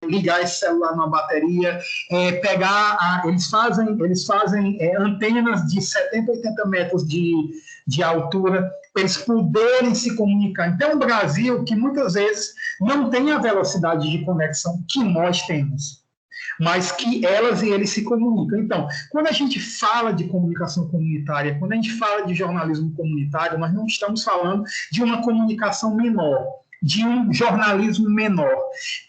ligar esse celular numa bateria, eles fazem antenas de 70, 80 metros de altura, para eles poderem se comunicar. Então, o Brasil, que muitas vezes não tem a velocidade de conexão que nós temos, mas que elas e eles se comunicam. Então, quando a gente fala de comunicação comunitária, quando a gente fala de jornalismo comunitário, nós não estamos falando de uma comunicação menor, de um jornalismo menor.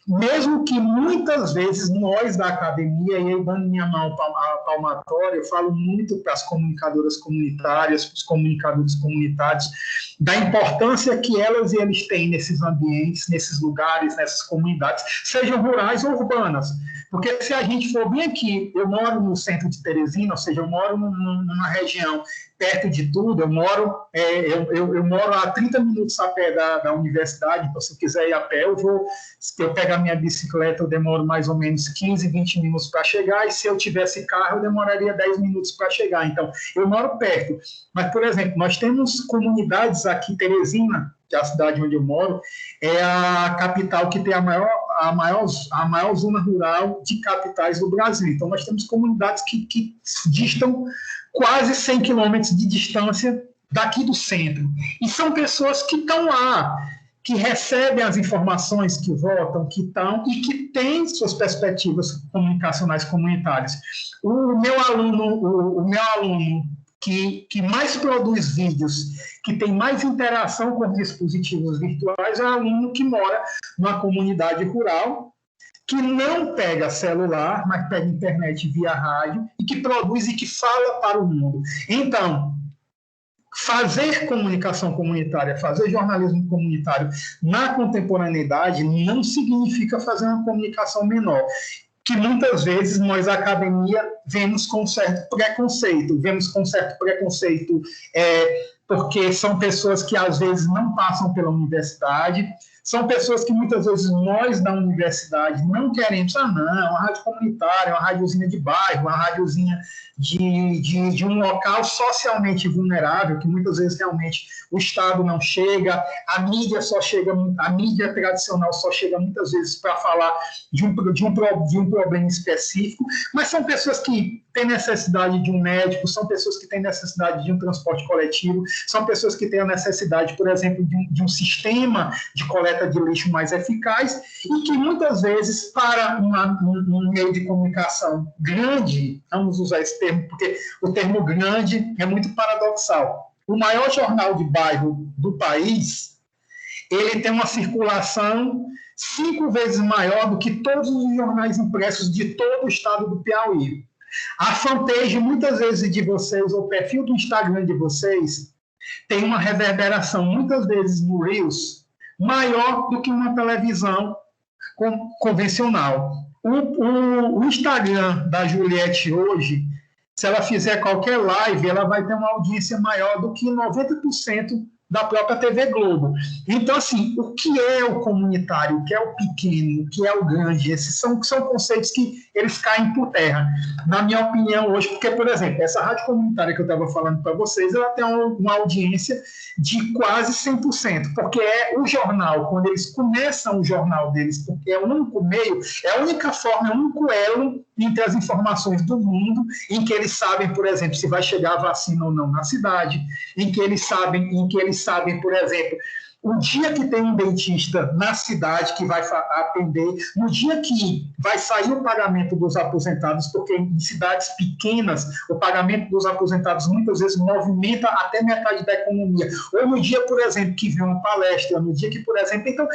Mesmo que muitas vezes nós da academia, e eu dando minha mão palmatória, eu falo muito para as comunicadoras comunitárias, para os comunicadores comunitários, da importância que elas e eles têm nesses ambientes, nesses lugares, nessas comunidades, sejam rurais ou urbanas. Porque se a gente for bem aqui, eu moro no centro de Teresina, ou seja, eu moro numa região perto de tudo, eu moro a 30 minutos a pé da universidade, então se eu quiser ir a pé, se eu pegar minha bicicleta, eu demoro mais ou menos 15, 20 minutos para chegar, e se eu tivesse carro, eu demoraria 10 minutos para chegar. Então, eu moro perto. Mas, por exemplo, nós temos comunidades aqui, Teresina, que é a cidade onde eu moro, é a capital que tem a maior zona rural de capitais do Brasil. Então, nós temos comunidades que distam quase 100 quilômetros de distância daqui do centro. E são pessoas que estão lá, que recebem as informações, que votam, que estão e que têm suas perspectivas comunicacionais comunitárias. O meu aluno que mais produz vídeos, que tem mais interação com os dispositivos virtuais, é um aluno que mora numa comunidade rural, que não pega celular, mas pega internet via rádio, e que produz e que fala para o mundo. Então, fazer comunicação comunitária, fazer jornalismo comunitário na contemporaneidade não significa fazer uma comunicação menor, que muitas vezes nós, a academia, vemos com certo preconceito. Porque são pessoas que, às vezes, não passam pela universidade, são pessoas que, muitas vezes, nós, da universidade, não queremos. Não, uma rádio comunitária, uma rádiozinha de bairro, uma rádiozinha de um local socialmente vulnerável, que, muitas vezes, realmente, o Estado não chega, a mídia tradicional só chega, muitas vezes, para falar de um problema específico, mas são pessoas que têm necessidade de um médico, são pessoas que têm necessidade de um transporte coletivo, são pessoas que têm a necessidade, por exemplo, de um sistema de coleta de lixo mais eficaz, e que muitas vezes, para um meio de comunicação grande, vamos usar esse termo, porque o termo grande é muito paradoxal. O maior jornal de bairro do país, ele tem uma circulação 5 vezes maior do que todos os jornais impressos de todo o estado do Piauí. A fanpage, muitas vezes, de vocês, ou o perfil do Instagram de vocês, tem uma reverberação, muitas vezes, no Reels, maior do que uma televisão convencional. O Instagram da Juliette hoje, se ela fizer qualquer live, ela vai ter uma audiência maior do que 90% da própria TV Globo. Então, assim, o que é o comunitário, o que é o pequeno, o que é o grande, esses são conceitos que eles caem por terra, na minha opinião, hoje, porque, por exemplo, essa rádio comunitária que eu estava falando para vocês, ela tem uma audiência de quase 100%, porque é o jornal, quando eles começam o jornal deles, porque é o único meio, é a única forma, é o único elo entre as informações do mundo, em que eles sabem, por exemplo, se vai chegar a vacina ou não na cidade, em que eles sabem, por exemplo, o dia que tem um dentista na cidade que vai atender, no dia que vai sair o pagamento dos aposentados, porque em cidades pequenas o pagamento dos aposentados muitas vezes movimenta até metade da economia, ou no dia, por exemplo, que vem uma palestra, no dia que, por exemplo, então,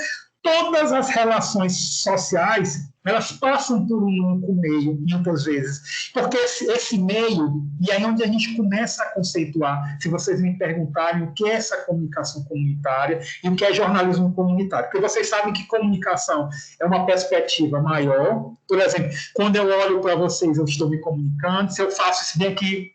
todas as relações sociais, elas passam por um único meio, muitas vezes. Porque esse meio, e aí onde a gente começa a conceituar, se vocês me perguntarem o que é essa comunicação comunitária e o que é jornalismo comunitário. Porque vocês sabem que comunicação é uma perspectiva maior. Por exemplo, quando eu olho para vocês, eu estou me comunicando. Se eu faço isso daqui,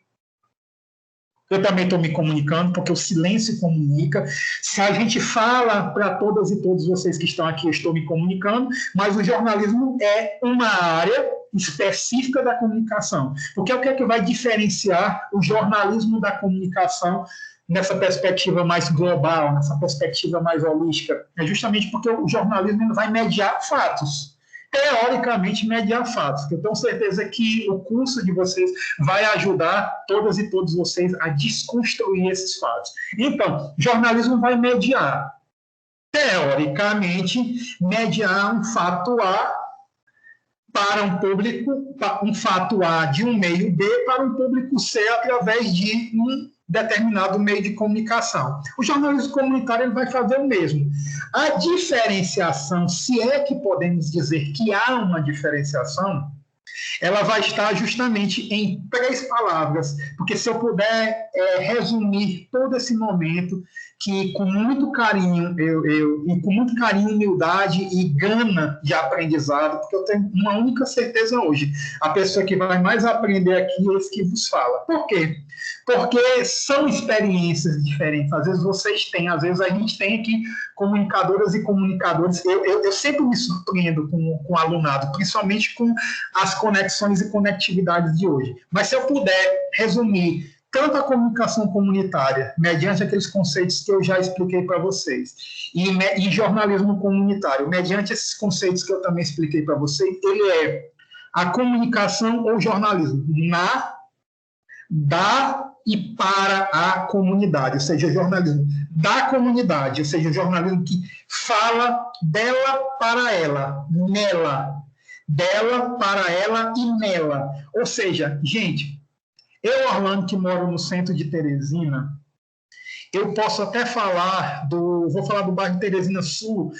eu também estou me comunicando, porque o silêncio comunica. Se a gente fala para todas e todos vocês que estão aqui, eu estou me comunicando, mas o jornalismo é uma área específica da comunicação. Porque o que é que vai diferenciar o jornalismo da comunicação nessa perspectiva mais global, nessa perspectiva mais holística? É justamente porque o jornalismo vai mediar fatos. teoricamente, mediar fatos, que eu tenho certeza que o curso de vocês vai ajudar todas e todos vocês a desconstruir esses fatos. Então, jornalismo vai mediar, teoricamente, mediar um fato A para um público, um fato A de um meio B para um público C através de um determinado meio de comunicação. O jornalismo comunitário ele vai fazer o mesmo. A diferenciação, se é que podemos dizer que há uma diferenciação, ela vai estar justamente em 3 palavras, porque se eu puder resumir todo esse momento, que com muito carinho, e com muito carinho, humildade e gana de aprendizado, porque eu tenho uma única certeza hoje, a pessoa que vai mais aprender aqui é esse que vos fala. Por quê? Porque são experiências diferentes, às vezes vocês têm, às vezes a gente tem aqui comunicadoras e comunicadores, eu sempre me surpreendo com o alunado, principalmente com as conexões e conectividades de hoje. Mas se eu puder resumir tanto a comunicação comunitária, mediante aqueles conceitos que eu já expliquei para vocês, e jornalismo comunitário, mediante esses conceitos que eu também expliquei para vocês, ele é a comunicação ou jornalismo da e para a comunidade, ou seja, jornalismo da comunidade, ou seja, jornalismo que fala dela para ela, nela, dela para ela e nela. Ou seja, gente, eu, Orlando, que moro no centro de Teresina, eu posso até falar vou falar do bairro Teresina Sul,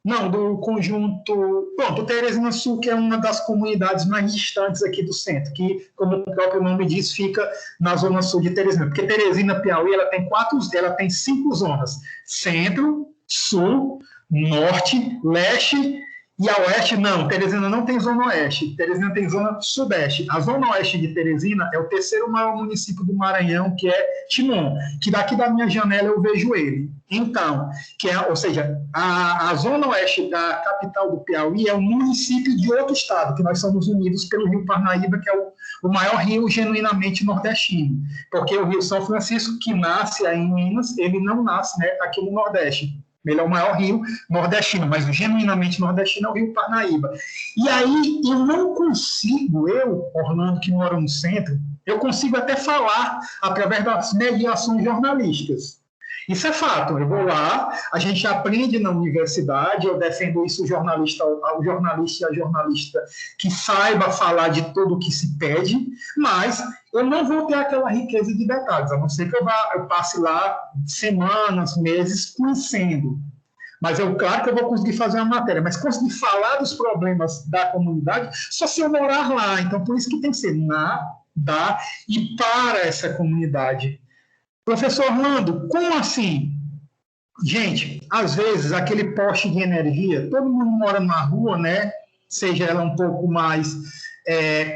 não, do conjunto, pronto, Teresina Sul, que é uma das comunidades mais distantes aqui do centro, que, como o próprio nome diz, fica na zona sul de Teresina, porque Teresina, Piauí, ela tem 5 zonas, centro, sul, norte, leste e a oeste. Não, Teresina não tem zona oeste, Teresina tem zona sudeste. A zona oeste de Teresina é o 3º maior município do Maranhão, que é Timon, que daqui da minha janela eu vejo ele. Então, ou seja, a zona oeste da capital do Piauí é um município de outro estado, que nós somos unidos pelo Rio Parnaíba, que é o maior rio genuinamente nordestino, porque o Rio São Francisco, que nasce aí em Minas, ele não nasce, né, aqui no Nordeste. Ele é o maior rio nordestino, mas o genuinamente nordestino é o Rio Parnaíba. E aí eu não consigo, Orlando, que moro no centro, eu consigo até falar através das mediações jornalísticas. Isso é fato, eu vou lá, a gente aprende na universidade, eu defendo isso ao jornalista e a jornalista que saiba falar de tudo o que se pede, mas eu não vou ter aquela riqueza de detalhes, a não ser que eu passe lá semanas, meses conhecendo. Mas claro que eu vou conseguir fazer uma matéria, mas conseguir falar dos problemas da comunidade só se eu morar lá. Então, por isso que tem que ser da e para essa comunidade. Professor Orlando, como assim? Gente, às vezes aquele poste de energia, todo mundo mora na rua, né? Seja ela um pouco mais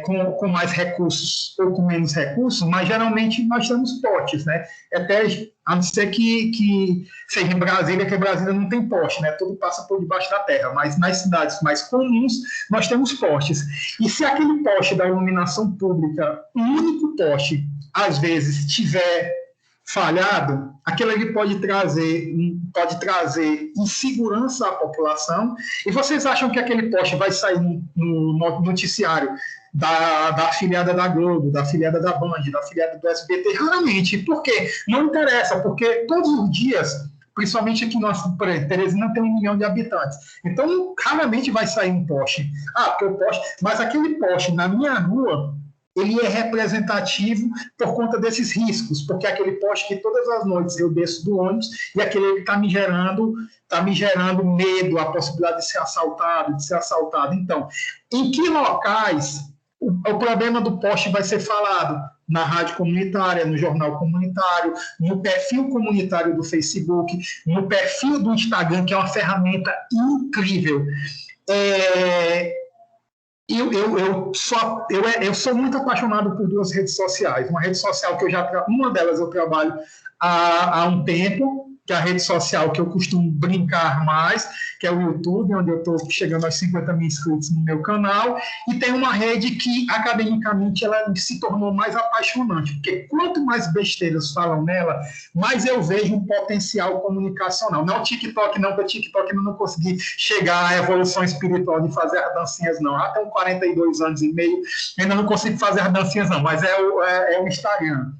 com mais recursos ou com menos recursos, mas geralmente nós temos postes, né? Até a não ser que seja em Brasília, que Brasília não tem poste, né? Tudo passa por debaixo da terra, mas nas cidades mais comuns nós temos postes. E se aquele poste da iluminação pública, um único poste, às vezes tiver falhado, aquilo ali pode trazer insegurança à população. E vocês acham que aquele poste vai sair no noticiário da afiliada da Globo, da afiliada da Band, da afiliada do SBT? Raramente. Por quê? Não interessa, porque todos os dias, principalmente aqui em Teresina tem 1 milhão de habitantes. Então, raramente vai sair um poste. Porque o poste... Mas aquele poste na minha rua, ele é representativo por conta desses riscos, porque aquele poste que todas as noites eu desço do ônibus e aquele está me gerando medo, a possibilidade de ser assaltado. Então, em que locais o problema do poste vai ser falado? Na rádio comunitária, no jornal comunitário, no perfil comunitário do Facebook, no perfil do Instagram, que é uma ferramenta incrível. Eu sou muito apaixonado por 2 redes sociais. Uma rede social que uma delas eu trabalho há um tempo, que é a rede social que eu costumo brincar mais, que é o YouTube, onde eu estou chegando aos 50 mil inscritos no meu canal, e tem uma rede que, academicamente, ela se tornou mais apaixonante, porque quanto mais besteiras falam nela, mais eu vejo um potencial comunicacional. Não o TikTok, não, porque o TikTok eu não consegui chegar à evolução espiritual de fazer as dancinhas, não. Até uns 42 anos e meio, ainda não consigo fazer as dancinhas, não, mas é o Instagram.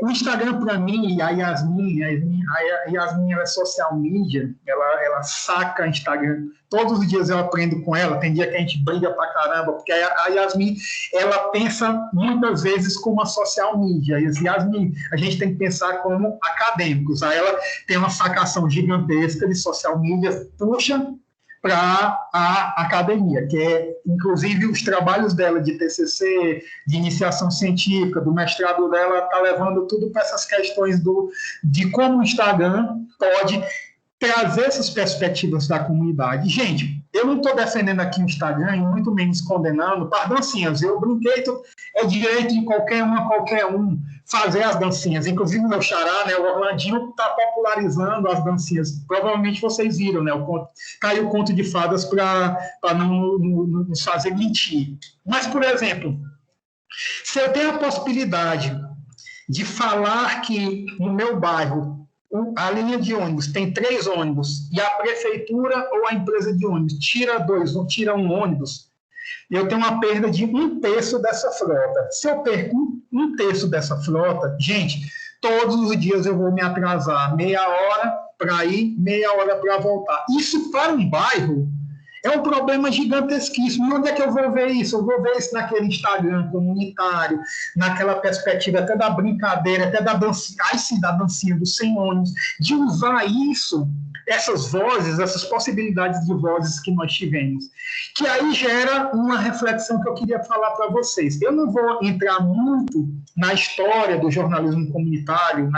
O Instagram, para mim, a Yasmin ela é social media, ela saca Instagram. Todos os dias eu aprendo com ela, tem dia que a gente briga pra caramba, porque a Yasmin, ela pensa muitas vezes como a social media. E Yasmin, a gente tem que pensar como acadêmicos. Aí ela tem uma sacação gigantesca de social media, puxa para a academia, que é, inclusive, os trabalhos dela de TCC, de iniciação científica, do mestrado dela, está levando tudo para essas questões de como o Instagram pode trazer essas perspectivas da comunidade. Gente, eu não estou defendendo aqui o Instagram, e muito menos condenando para dancinhas. Eu brinquei, é direito de qualquer um fazer as dancinhas. Inclusive, o meu xará, né, o Orlandinho, está popularizando as dancinhas. Provavelmente vocês viram, né? Caiu o conto de fadas para não nos fazer mentir. Mas, por exemplo, se eu tenho a possibilidade de falar que no meu bairro a linha de ônibus tem 3 ônibus e a prefeitura ou a empresa de ônibus tira um ônibus, eu tenho uma perda de 1/3 dessa frota. Se eu perco 1/3 dessa frota, gente, todos os dias eu vou me atrasar meia hora para ir, meia hora para voltar. Isso para um bairro é um problema gigantesquíssimo. E onde é que eu vou ver isso? Eu vou ver isso naquele Instagram comunitário, naquela perspectiva até da brincadeira, até da dancinha do sem ônibus, de usar isso, essas vozes, essas possibilidades de vozes que nós tivemos. Que aí gera uma reflexão que eu queria falar para vocês. Eu não vou entrar muito na história do jornalismo comunitário,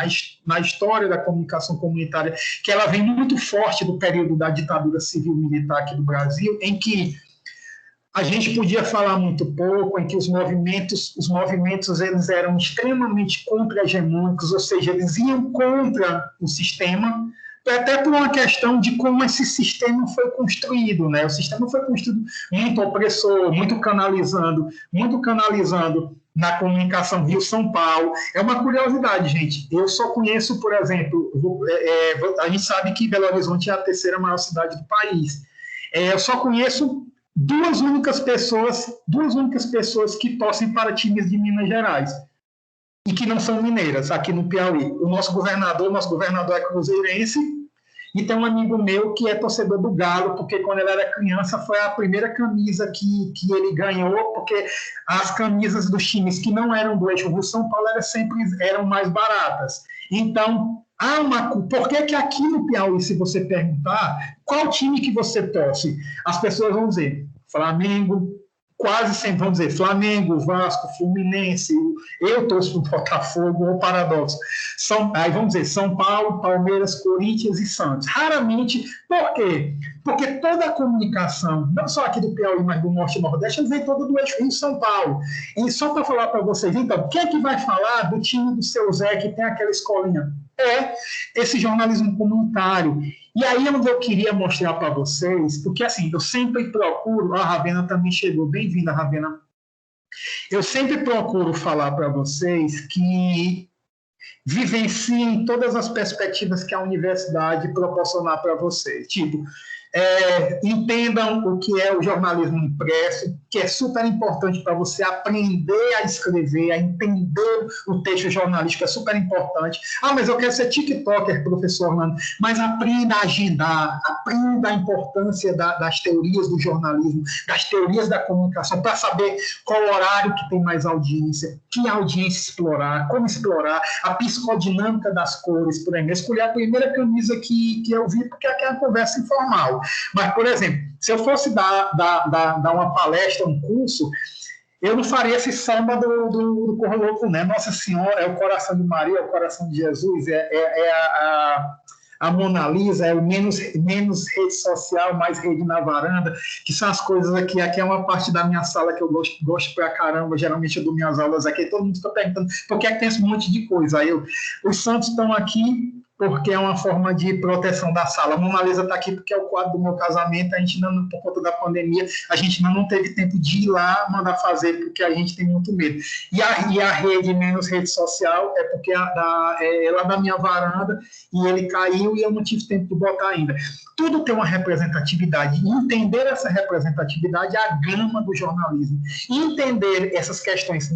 na história da comunicação comunitária, que ela vem muito forte do período da ditadura civil-militar aqui do Brasil, em que a gente podia falar muito pouco, em que os movimentos eles eram extremamente contra-hegemônicos, ou seja, eles iam contra o sistema, até por uma questão de como esse sistema foi construído, né? O sistema foi construído muito opressor, muito canalizando na comunicação Rio-São Paulo. É uma curiosidade, gente. Eu só conheço, por exemplo, a gente sabe que Belo Horizonte é a 3ª maior cidade do país. Eu só conheço duas únicas pessoas que torcem para times de Minas Gerais e que não são mineiras, aqui no Piauí. O nosso governador é cruzeirense, e tem um amigo meu que é torcedor do Galo, porque quando ele era criança foi a primeira camisa que ele ganhou, porque as camisas dos times que não eram do eixo Rio-São Paulo eram mais baratas. Então, por que aqui no Piauí, se você perguntar qual time que você torce, as pessoas vão dizer Flamengo, quase sempre vão dizer Flamengo, Vasco, Fluminense, eu torço para o Botafogo, ou paradoxo. Aí vamos dizer São Paulo, Palmeiras, Corinthians e Santos. Raramente, por quê? Porque toda a comunicação, não só aqui do Piauí, mas do Norte e Nordeste, vem toda do eixo Rio-São Paulo. E só para falar para vocês, então, quem é que vai falar do time do seu Zé, que tem aquela escolinha? É esse jornalismo comunitário. E aí onde eu queria mostrar para vocês, porque assim, eu sempre procuro, a Ravena também chegou, bem-vinda, Ravena. Eu sempre procuro falar para vocês que vivenciem todas as perspectivas que a universidade proporcionar para vocês. Tipo, entendam o que é o jornalismo impresso, que é super importante para você aprender a escrever, a entender o texto jornalístico, é super importante. Mas eu quero ser TikToker, professor Orlando, mas aprenda a agendar, aprenda a importância das teorias do jornalismo, das teorias da comunicação, para saber qual horário que tem mais audiência, que audiência explorar, como explorar, a psicodinâmica das cores, por exemplo. Escolher a primeira camisa que eu vi, porque aqui é uma conversa informal. Mas, por exemplo, se eu fosse dar uma palestra, um curso, eu não faria esse samba do Corro Louco, né? Nossa Senhora, é o coração de Maria, é o coração de Jesus, a Mona Lisa, é o menos rede social, mais rede na varanda, que são as coisas aqui. Aqui é uma parte da minha sala que eu gosto pra caramba. Geralmente eu dou minhas aulas aqui, todo mundo fica perguntando por que é que tem esse monte de coisa. Aí os santos estão aqui, porque é uma forma de proteção da sala. A Mona Lisa está aqui porque é o quadro do meu casamento, a gente não, por conta da pandemia, a gente não teve tempo de ir lá mandar fazer, porque a gente tem muito medo. E a rede, menos rede social, é porque é lá da minha varanda, e ele caiu e eu não tive tempo de botar ainda. Tudo tem uma representatividade. Entender essa representatividade é a gama do jornalismo. Entender essas questões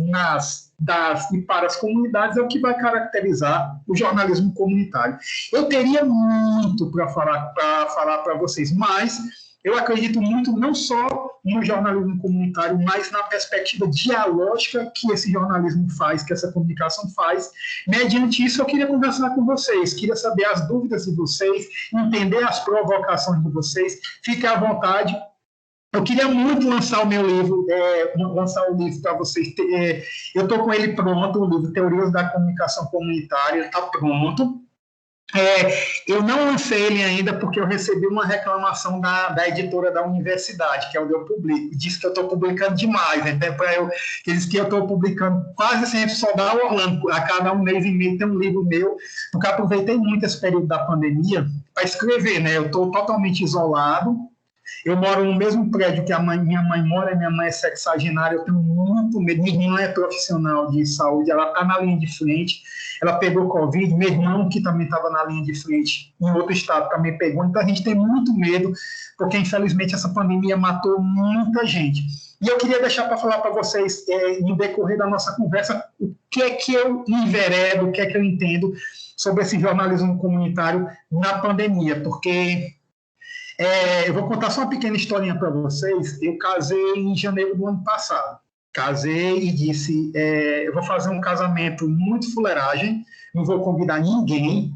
e para as comunidades é o que vai caracterizar o jornalismo comunitário. Eu teria muito para falar para vocês, mas eu acredito muito não só no jornalismo comunitário, mas na perspectiva dialógica que esse jornalismo faz, que essa comunicação faz. Mediante isso, eu queria conversar com vocês, queria saber as dúvidas de vocês, entender as provocações de vocês. Fiquem à vontade. Eu queria muito lançar o meu livro, lançar o livro para vocês. Eu estou com ele pronto, o livro Teorias da Comunicação Comunitária, está pronto. Eu não lancei ele ainda porque eu recebi uma reclamação da editora da universidade, que é onde eu publico. Diz que eu estou publicando demais, né? Diz que eu estou publicando quase sempre só da Orlando. A cada um mês e meio tem um livro meu, porque eu aproveitei muito esse período da pandemia para escrever, né? Eu estou totalmente isolado. Eu moro no mesmo prédio que minha mãe mora, minha mãe é sexagenária, eu tenho muito medo. Minha irmã é profissional de saúde, ela está na linha de frente, ela pegou Covid, meu irmão, que também estava na linha de frente, em outro estado, também pegou. Então, a gente tem muito medo, porque, infelizmente, essa pandemia matou muita gente. E eu queria deixar para falar para vocês, no decorrer da nossa conversa, o que é que eu enveredo, o que é que eu entendo sobre esse jornalismo comunitário na pandemia, porque... eu vou contar só uma pequena historinha para vocês. Eu casei em janeiro do ano passado. Casei e disse, eu vou fazer um casamento muito fuleiragem, não vou convidar ninguém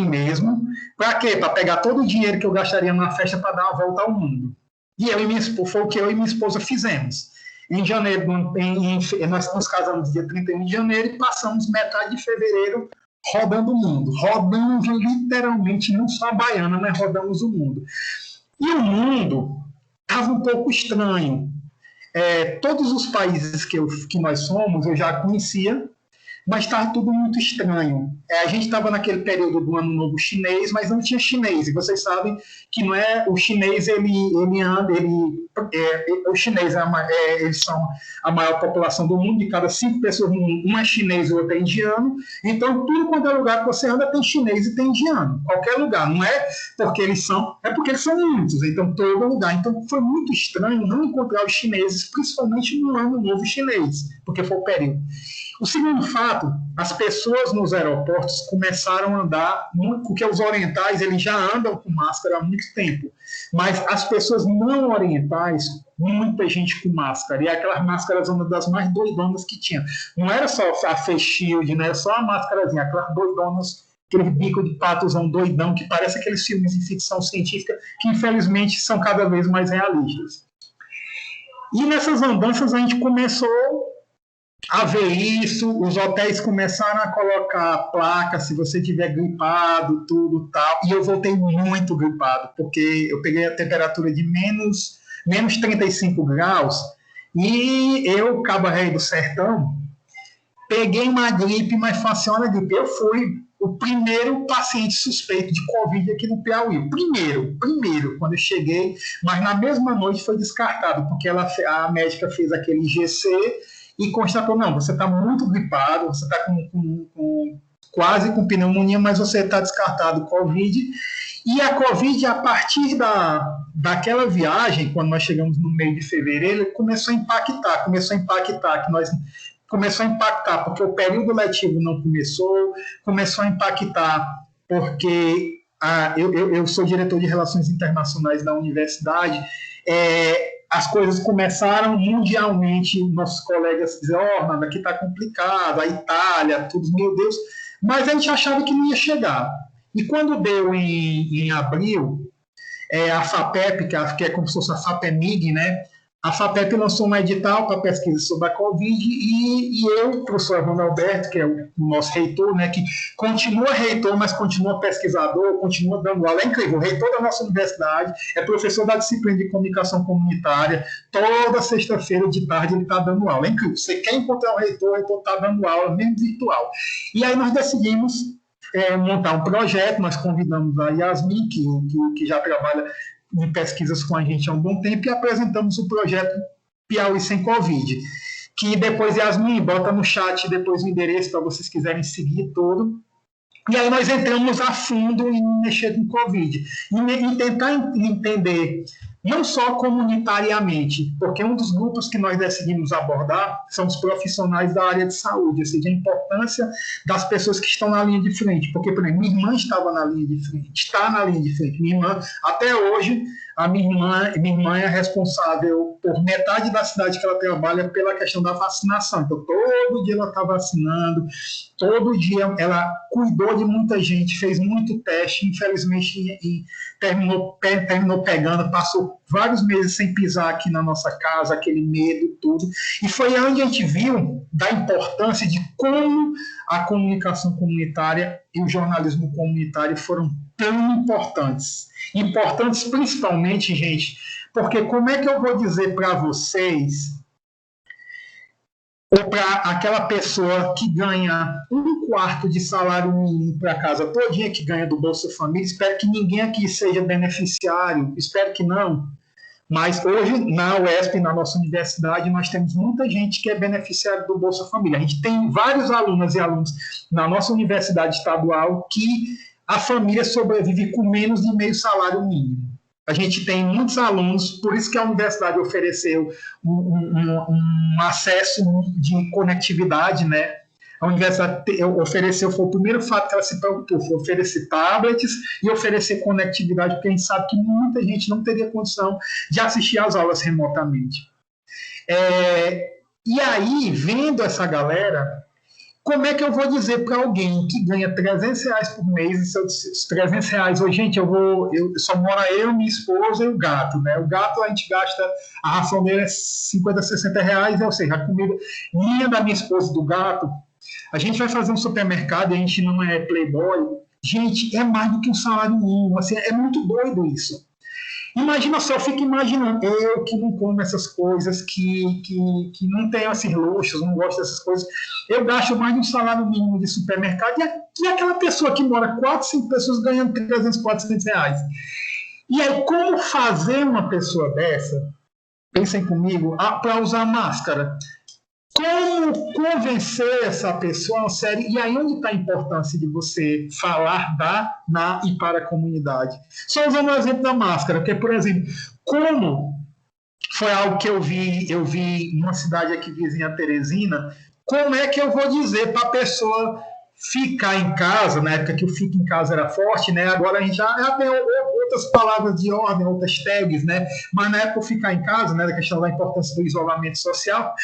mesmo. Para quê? Para pegar todo o dinheiro que eu gastaria na festa para dar uma volta ao mundo. E foi o que eu e minha esposa fizemos. Em janeiro, nós nos casamos dia 31 de janeiro e passamos metade de fevereiro rodando o mundo. Rodamos literalmente, não só a Baiana, mas rodamos o mundo. E o mundo estava um pouco estranho. Todos os países que nós somos, eu já conhecia, mas estava tudo muito estranho. A gente estava naquele período do Ano Novo Chinês, mas não tinha chinês. E vocês sabem que não é o chinês, os chineses eles são a maior população do mundo. De cada 5 pessoas no mundo, um é chinês e o outro é indiano. Então, tudo quanto é lugar que você anda tem chinês e tem indiano. Qualquer lugar. Não é porque eles são, é porque eles são muitos. Então, todo lugar. Então, foi muito estranho não encontrar os chineses, principalmente no Ano Novo Chinês, porque foi o período. O segundo fato, as pessoas nos aeroportos começaram a andar, porque os orientais eles já andam com máscara há muito tempo, mas as pessoas não orientais, muita gente com máscara, e aquelas máscaras uma das mais doidonas que tinha. Não era só a face shield, não era só a máscarazinha, aquelas doidonas, aquele bico de patozão doidão, que parece aqueles filmes de ficção científica, que infelizmente são cada vez mais realistas. E nessas andanças a gente começou a ver isso, os hotéis começaram a colocar placa se você tiver gripado, tudo tal, e eu voltei muito gripado, porque eu peguei a temperatura de menos 35 graus, e eu, Cabo Rei do Sertão, peguei uma gripe, mas funciona a gripe. Eu fui o primeiro paciente suspeito de Covid aqui no Piauí. Primeiro, quando eu cheguei, mas na mesma noite foi descartado, porque a médica fez aquele IgC, e constatou, não, você está muito gripado, você está quase com pneumonia, mas você está descartado Covid. E a Covid, a partir daquela viagem, quando nós chegamos no meio de fevereiro, começou a impactar, porque o período letivo não começou a impactar porque eu sou diretor de Relações Internacionais da universidade, as coisas começaram mundialmente, nossos colegas diziam, Orlando, aqui está complicado, a Itália, tudo, meu Deus, mas a gente achava que não ia chegar. E quando deu em abril, a FAPEP, que é como se fosse a FAPEMIG, né? A FAPEP lançou um edital para pesquisa sobre a Covid e eu, professor Evandro Alberto, que é o nosso reitor, né, que continua reitor, mas continua pesquisador, continua dando aula. É incrível, o reitor da nossa universidade é professor da disciplina de comunicação comunitária. Toda sexta-feira de tarde ele está dando aula. É incrível. Você quer encontrar o reitor está dando aula, mesmo virtual. E aí nós decidimos montar um projeto. Nós convidamos a Yasmin, que já trabalha em pesquisas com a gente há um bom tempo, e apresentamos o projeto Piauí Sem Covid, que depois, Yasmin, bota no chat depois o endereço para vocês quiserem seguir todo. E aí nós entramos a fundo em mexer com Covid, em tentar entender, não só comunitariamente, porque um dos grupos que nós decidimos abordar são os profissionais da área de saúde, ou seja, a importância das pessoas que estão na linha de frente, porque, por exemplo, minha irmã estava na linha de frente, está na linha de frente, minha irmã, até hoje, a minha irmã é responsável por metade da cidade que ela trabalha pela questão da vacinação, então todo dia ela está vacinando, todo dia ela cuidou de muita gente, fez muito teste, infelizmente e terminou pegando, passou vários meses sem pisar aqui na nossa casa, aquele medo, tudo. E foi onde a gente viu da importância de como a comunicação comunitária e o jornalismo comunitário foram tão importantes. Importantes principalmente, gente, porque como é que eu vou dizer para vocês, ou para aquela pessoa que ganha 1/4 de salário mínimo para casa todinha, que ganha do Bolsa Família, espero que ninguém aqui seja beneficiário, espero que não, mas hoje na UESP, na nossa universidade, nós temos muita gente que é beneficiário do Bolsa Família. A gente tem vários alunas e alunos na nossa universidade estadual que a família sobrevive com menos de meio salário mínimo. A gente tem muitos alunos, por isso que a universidade ofereceu um acesso de conectividade, né? A universidade ofereceu, foi o primeiro fato que ela se preocupou, foi oferecer tablets e oferecer conectividade, porque a gente sabe que muita gente não teria condição de assistir às aulas remotamente. E aí, vendo essa galera, como é que eu vou dizer para alguém que ganha R$300 por mês, e se eu disser R$300, hoje, gente, só mora eu, minha esposa e o gato, né? O gato a gente gasta, a ração dele é R$50, R$60, ou seja, a comida minha, da minha esposa e do gato, a gente vai fazer um supermercado e a gente não é playboy, gente, é mais do que um salário mínimo, assim, é muito doido isso. Imagina só, eu fico imaginando, eu que não como essas coisas, que não tenho esses luxos, não gosto dessas coisas, eu gasto mais de um salário mínimo de supermercado, e aquela pessoa que mora 4, 5 pessoas ganhando 300, 400 reais. E aí, como fazer uma pessoa dessa, pensem comigo, para usar máscara? Como convencer essa pessoa, sério? E aí onde está a importância de você falar na e para a comunidade? Só usando o exemplo da máscara, porque, por exemplo, como foi algo que eu vi em uma cidade aqui vizinha, Teresina, como é que eu vou dizer para a pessoa ficar em casa, na época que o fica em casa era forte, né? Agora a gente já tem outras palavras de ordem, outras tags, né? Mas na época ficar em casa, né, da questão da importância do isolamento social,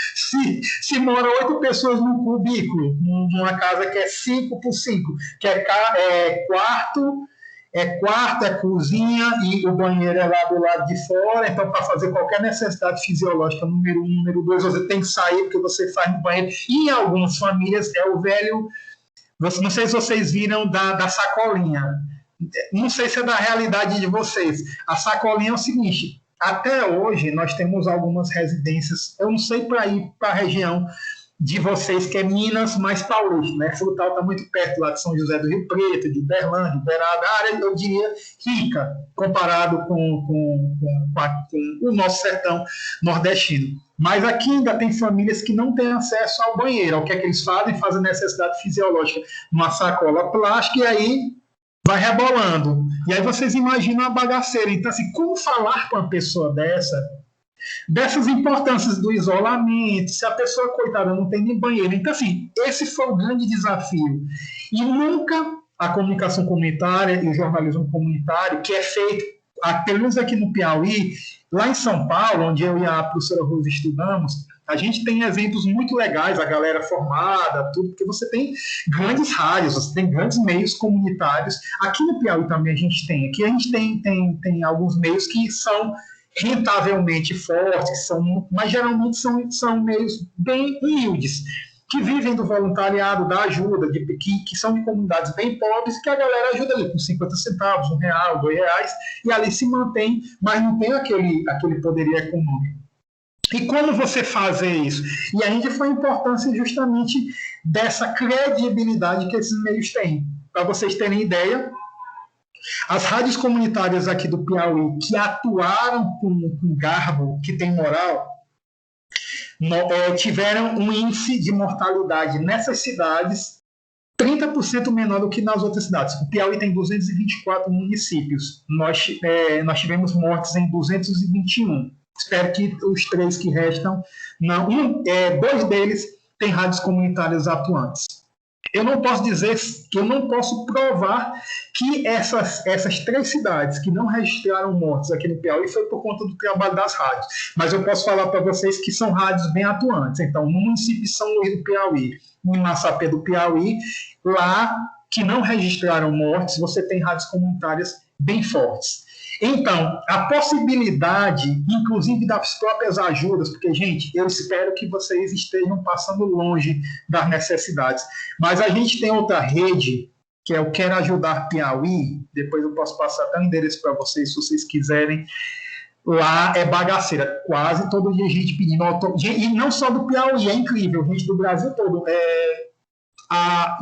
se mora 8 pessoas num cubículo, numa casa que é 5 por 5, que é quarto, é cozinha e o banheiro é lá do lado de fora, então para fazer qualquer necessidade fisiológica, número 1, número 2, você tem que sair porque você faz no banheiro. E em algumas famílias é o velho, não sei se vocês viram da sacolinha, não sei se é da realidade de vocês. A sacolinha é o seguinte, até hoje nós temos algumas residências, eu não sei para ir para a região de vocês, que é Minas mais Paulista, né? Frutal está muito perto lá de São José do Rio Preto, de Uberlândia, Uberaba, a área, eu diria, rica, comparado com o nosso sertão nordestino. Mas aqui ainda tem famílias que não têm acesso ao banheiro. O que é que eles fazem? Fazem necessidade fisiológica numa sacola plástica e aí vai rebolando. E aí vocês imaginam a bagaceira. Então, assim, como falar com uma pessoa dessas importâncias do isolamento, se a pessoa, coitada, não tem nem banheiro. Então, assim, esse foi o grande desafio. E nunca a comunicação comunitária e o jornalismo comunitário, que é feito, pelo menos aqui no Piauí, lá em São Paulo, onde eu e a professora Rose estudamos, a gente tem exemplos muito legais, a galera formada, tudo, porque você tem grandes rádios, você tem grandes meios comunitários. Aqui no Piauí também a gente tem. Aqui a gente tem alguns meios que são rentavelmente fortes, mas geralmente são meios bem humildes, que vivem do voluntariado, da ajuda, que são de comunidades bem pobres, que a galera ajuda ali com 50 centavos, R$1, R$2, e ali se mantém, mas não tem aquele poderio econômico. E como você fazer isso? E a gente foi a importância justamente dessa credibilidade que esses meios têm. para vocês terem ideia, as rádios comunitárias aqui do Piauí que atuaram com garbo, que tem moral, tiveram um índice de mortalidade nessas cidades 30% menor do que nas outras cidades. O Piauí tem 224 municípios. Nós tivemos mortes em 221. Espero que os 3 que restam não. 2 deles têm rádios comunitárias atuantes. Eu não posso dizer que eu não posso provar que essas 3 cidades que não registraram mortes aqui no Piauí foi por conta do trabalho das rádios. Mas eu posso falar para vocês que são rádios bem atuantes. Então, no município de São Luís do Piauí, em Massapé do Piauí, lá que não registraram mortes, você tem rádios comunitárias bem fortes. Então, a possibilidade, inclusive das próprias ajudas, porque, gente, eu espero que vocês estejam passando longe das necessidades, mas a gente tem outra rede, que é o Quero Ajudar Piauí, depois eu posso passar até o endereço para vocês, se vocês quiserem. Lá é bagaceira, quase todo dia a gente pedindo, e não só do Piauí, é incrível, gente do Brasil todo.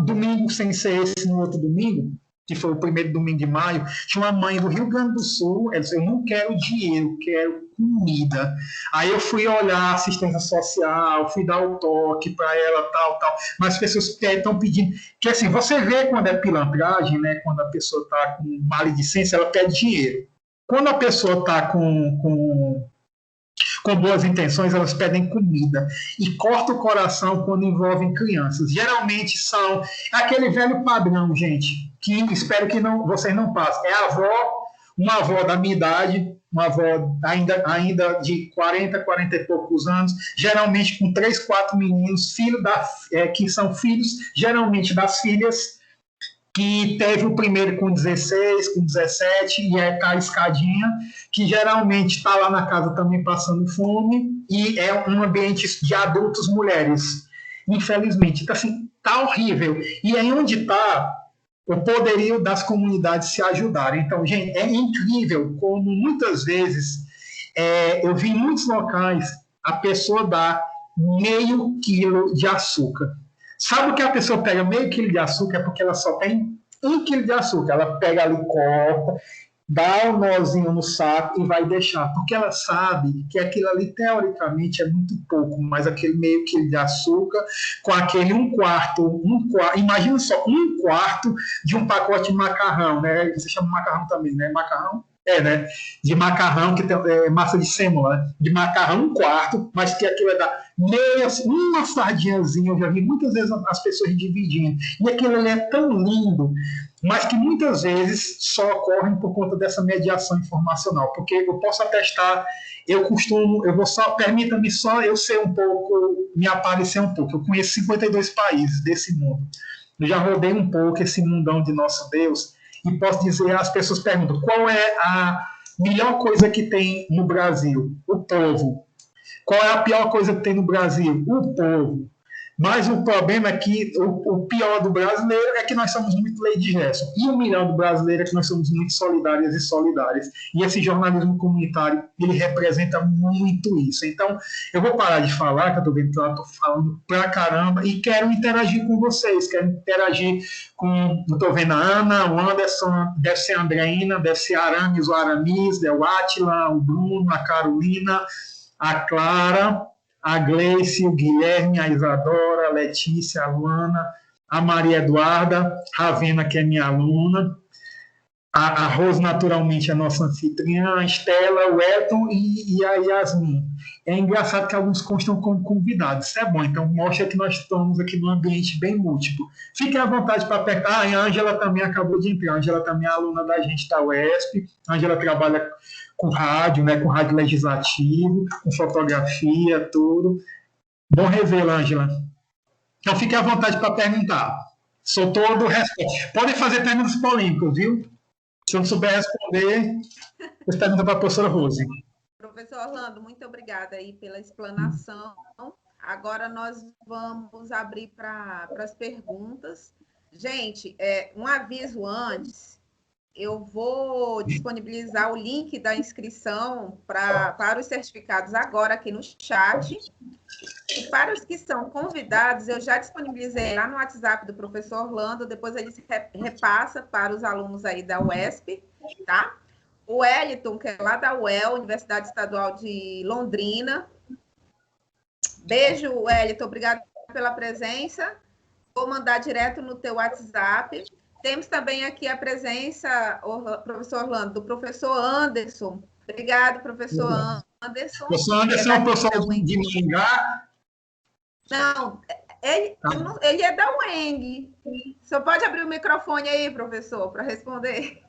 Domingo sem ser esse, no outro domingo, que foi o primeiro domingo de maio, tinha uma mãe do Rio Grande do Sul, ela disse, eu não quero dinheiro, quero comida. Aí eu fui olhar assistência social, fui dar o toque para ela, tal, mas as pessoas estão pedindo, que assim, você vê quando é pilantragem, né, quando a pessoa está com maledicência, ela pede dinheiro. Quando a pessoa está com boas intenções, elas pedem comida. E corta o coração quando envolvem crianças. Geralmente são aquele velho padrão, gente, que espero que vocês não passem. É a avó, uma avó da minha idade, uma avó ainda de 40 e poucos anos, geralmente com 3, 4 meninos, que são filhos, geralmente das filhas, que teve o primeiro com 16, com 17, e tá a escadinha, que geralmente está lá na casa também passando fome, e é um ambiente de adultos mulheres, infelizmente. Então, assim, tá horrível. E é onde está o poderio das comunidades se ajudarem. Então, gente, é incrível como muitas vezes eu vi em muitos locais a pessoa dá meio quilo de açúcar. Sabe o que a pessoa pega meio quilo de açúcar? É porque ela só tem 1 quilo de açúcar. Ela pega ali, corta, dá um nozinho no saco e vai deixar. Porque ela sabe que aquilo ali, teoricamente, é muito pouco, mas aquele meio quilo de açúcar com aquele um quarto, imagina só, 1/4 de um pacote de macarrão, né? Você chama macarrão também, né? Macarrão? Né? De macarrão, que tem massa de sêmola, né? De macarrão 1/4, mas que aquilo é da uma sardinhazinha. Eu já vi muitas vezes as pessoas dividindo. E aquilo ali é tão lindo, mas que muitas vezes só ocorrem por conta dessa mediação informacional. Porque eu posso atestar, permita-me só eu ser um pouco, me aparecer um pouco. Eu conheço 52 países desse mundo. Eu já rodei um pouco esse mundão de nosso Deus. E posso dizer, as pessoas perguntam, qual é a melhor coisa que tem no Brasil? O povo. Qual é a pior coisa que tem no Brasil? O povo. Mas o problema é que o pior do brasileiro é que nós somos muito Lady Gerson. E o melhor do brasileiro é que nós somos muito solidárias e solidárias. E esse jornalismo comunitário, ele representa muito isso. Então, eu vou parar de falar, que eu estou vendo que eu estou falando pra caramba, e quero interagir com vocês, quero interagir com... Eu estou vendo a Ana, o Anderson, deve ser a Andreina, deve ser a Aramis, o Aramis, o Átila, o Bruno, a Carolina, a Clara, a Gleice, o Guilherme, a Isadora, a Letícia, a Luana, a Maria Eduarda, a Ravena, que é minha aluna, a Rose, naturalmente, a nossa anfitriã, a Estela, o Elton e a Yasmin. É engraçado que alguns constam como convidados, isso é bom, então mostra que nós estamos aqui num ambiente bem múltiplo. Fiquem à vontade para apertar. E a Ângela também acabou de entrar, a Ângela também é aluna da gente da UESP, a Ângela trabalha com rádio, né, com rádio legislativo, com fotografia, tudo. Bom revê-la, Ângela. Então, fique à vontade para perguntar. Sou todo resposta. Podem fazer perguntas polêmicas, viu? Se eu não souber responder, você pergunta para a professora Rose. Professor Orlando, muito obrigada aí pela explanação. Agora nós vamos abrir para as perguntas. Gente, um aviso antes. Eu vou disponibilizar o link da inscrição para os certificados agora aqui no chat. E para os que são convidados, eu já disponibilizei lá no WhatsApp do professor Orlando, depois ele repassa para os alunos aí da UESP, tá? O Wellington, que é lá da UEL, Universidade Estadual de Londrina. Beijo, Wellington, obrigado pela presença. Vou mandar direto no teu WhatsApp. Temos também aqui a presença, professor Orlando, do professor Anderson. Obrigado, professor Anderson. Professor Anderson é o professor de Maringá? Não, ele é da UENG. Só pode abrir o microfone aí, professor, para responder.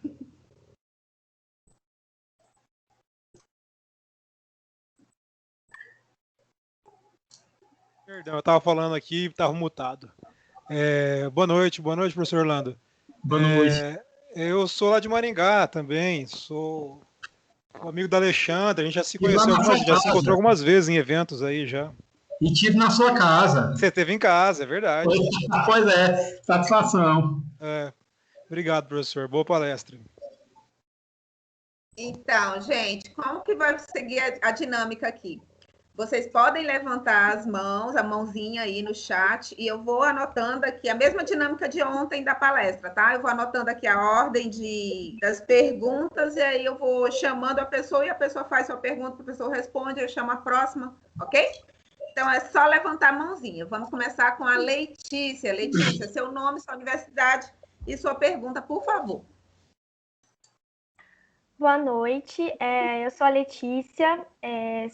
Perdão, eu estava falando aqui e estava mutado. Boa noite, professor Orlando. Boa noite. Eu sou lá de Maringá também, sou amigo da Alexandra, a gente já se conheceu, já se encontrou algumas vezes em eventos aí já. E tive na sua casa. Você esteve em casa, é verdade. Pois é, satisfação. Obrigado, professor, boa palestra. Então, gente, como que vai seguir a dinâmica aqui? Vocês podem levantar as mãos, a mãozinha aí no chat, e eu vou anotando aqui a mesma dinâmica de ontem da palestra, tá? Eu vou anotando aqui a ordem das perguntas, e aí eu vou chamando a pessoa, e a pessoa faz sua pergunta, o professor responde, eu chamo a próxima, ok? Então, é só levantar a mãozinha. Vamos começar com a Letícia. Letícia, seu nome, sua universidade e sua pergunta, por favor. Boa noite, eu sou a Letícia,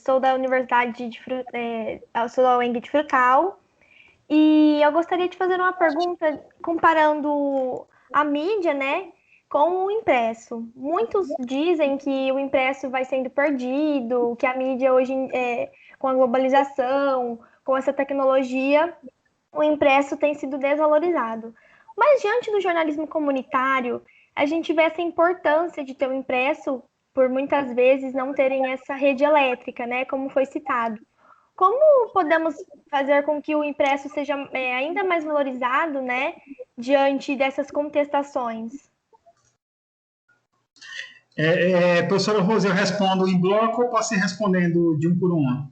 sou da Universidade sou da UENG de Frutal, e eu gostaria de fazer uma pergunta comparando a mídia, né, com o impresso. Muitos dizem que o impresso vai sendo perdido, que a mídia hoje, com a globalização, com essa tecnologia, o impresso tem sido desvalorizado. Mas diante do jornalismo comunitário, a gente vê essa importância de ter o impresso, por muitas vezes não terem essa rede elétrica, né, como foi citado. Como podemos fazer com que o impresso seja ainda mais valorizado, né, diante dessas contestações? Professora Rose, eu respondo em bloco ou posso ir respondendo de um por um?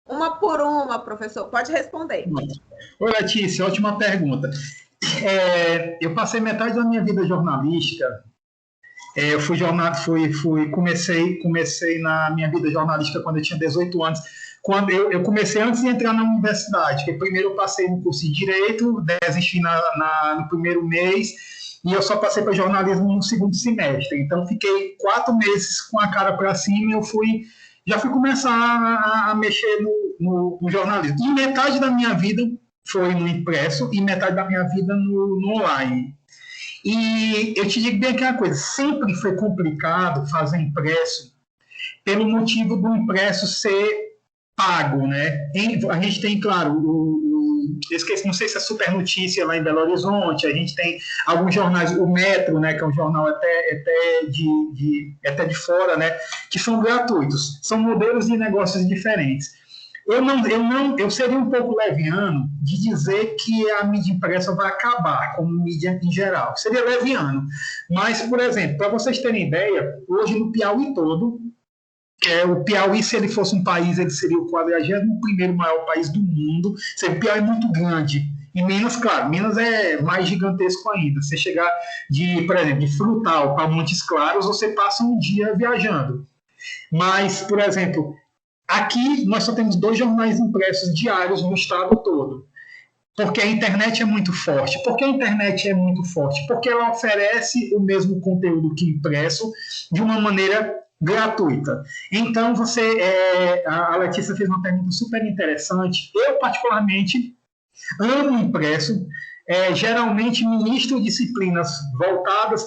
Uma por uma, professor. Pode responder. Oi, Letícia, ótima pergunta. Eu passei metade da minha vida jornalística. Eu comecei na minha vida jornalística quando eu tinha 18 anos. Quando eu comecei antes de entrar na universidade, que primeiro eu passei no curso de Direito, desisti no primeiro mês, e eu só passei para jornalismo no segundo semestre. Então, fiquei 4 meses com a cara para cima e já fui começar a mexer no jornalismo. E metade da minha vida foi no impresso e metade da minha vida no online. E eu te digo bem aquela coisa, sempre foi complicado fazer impresso pelo motivo do impresso ser pago, né? A gente tem, claro, esqueci, não sei se é Super Notícia lá em Belo Horizonte, a gente tem alguns jornais, o Metro, né, que é um jornal até de fora, né, que são gratuitos, são modelos de negócios diferentes. Eu seria um pouco leviano de dizer que a mídia impressa vai acabar como mídia em geral, seria leviano, mas, por exemplo, para vocês terem ideia, hoje no Piauí todo, o Piauí, se ele fosse um país, ele seria o 41º maior país do mundo. O Piauí é muito grande. E Minas, claro, Minas é mais gigantesco ainda. Você chegar, por exemplo, de Frutal para Montes Claros, você passa um dia viajando. Mas, por exemplo, aqui nós só temos 2 jornais impressos diários no estado todo. Porque a internet é muito forte. Por que a internet é muito forte? Porque ela oferece o mesmo conteúdo que impresso de uma maneira gratuita. Então, a Letícia fez uma pergunta super interessante. Eu, particularmente, amo impresso. Geralmente, ministro disciplinas voltadas